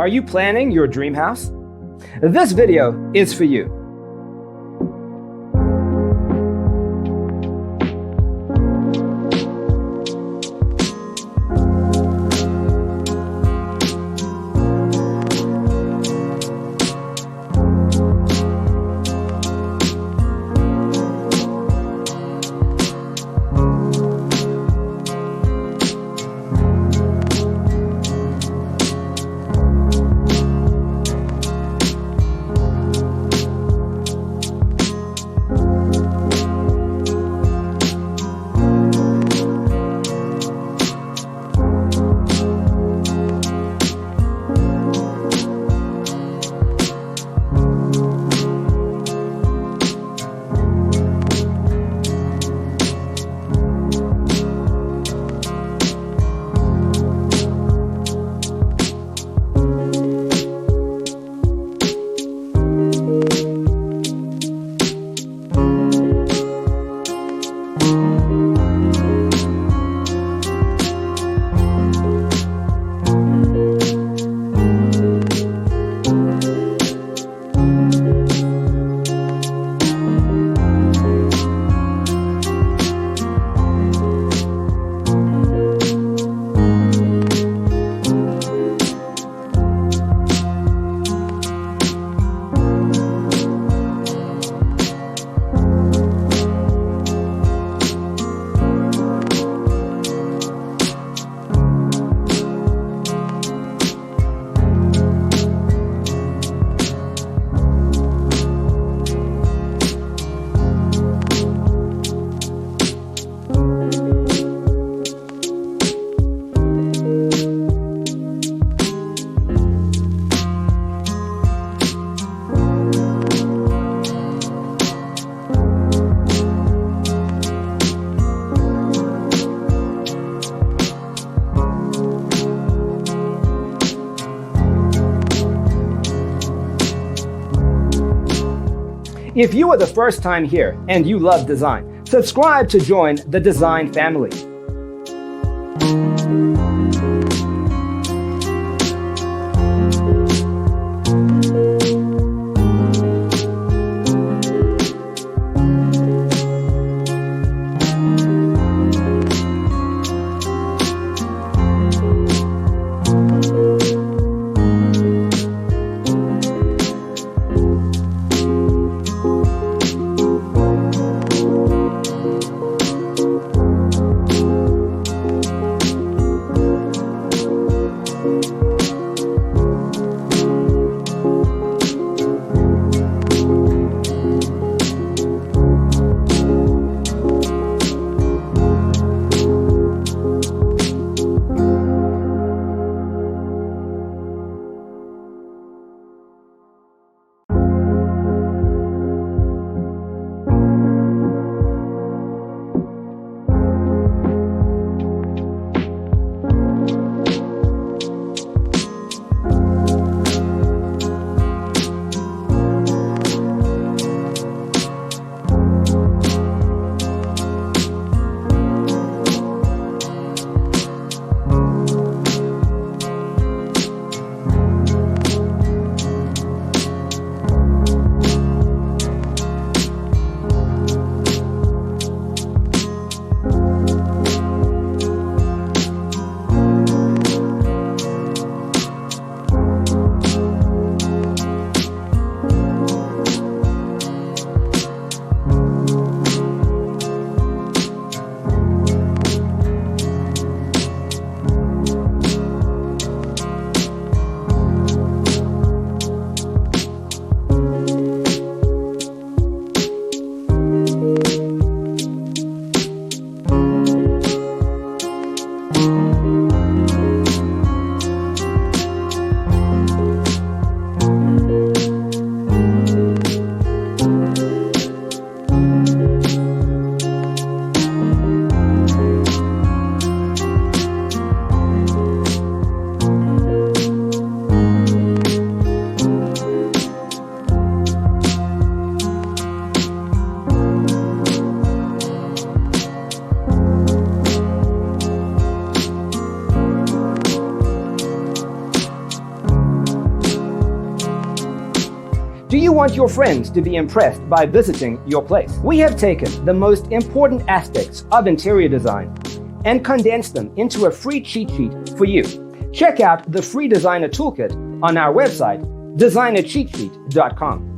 Are you planning your dream house? This video is for you. If you are the first time here and you love design, subscribe to join the design family. Do you want your friends to be impressed by visiting your place? We have taken the most important aspects of interior design and condensed them into a free cheat sheet for you. Check out the free designer toolkit on our website, designercheatsheet.com.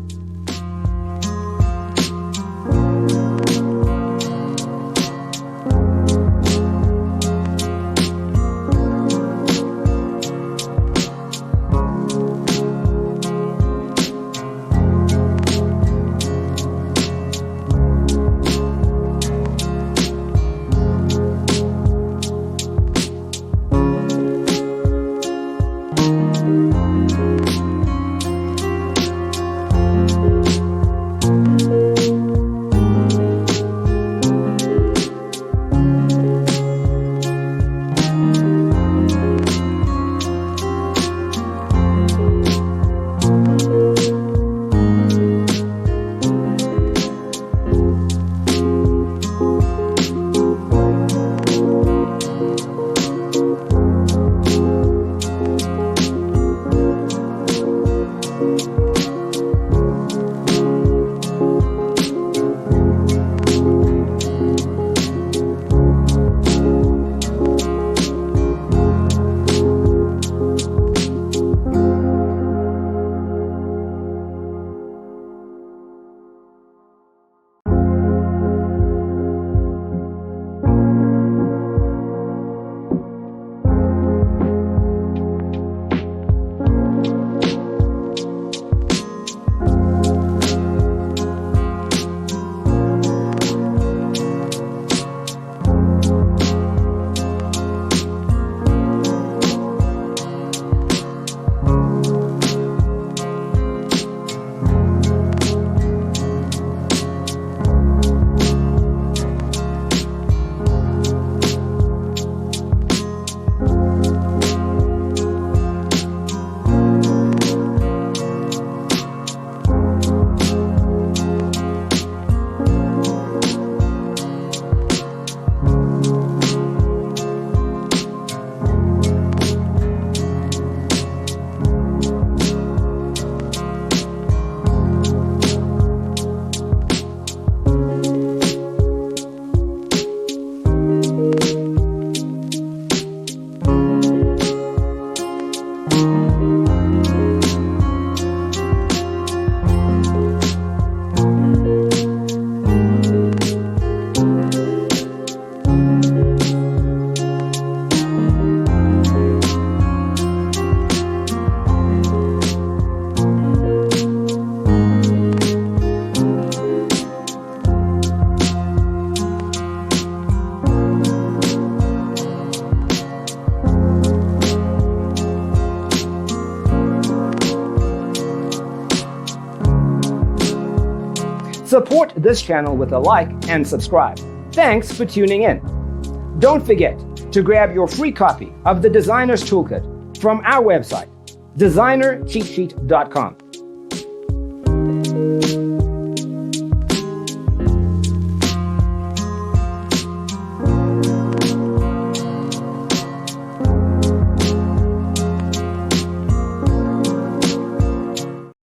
Support this channel with a like and subscribe. Thanks for tuning in. Don't forget to grab your free copy of the Designer's Toolkit from our website, designercheatsheet.com.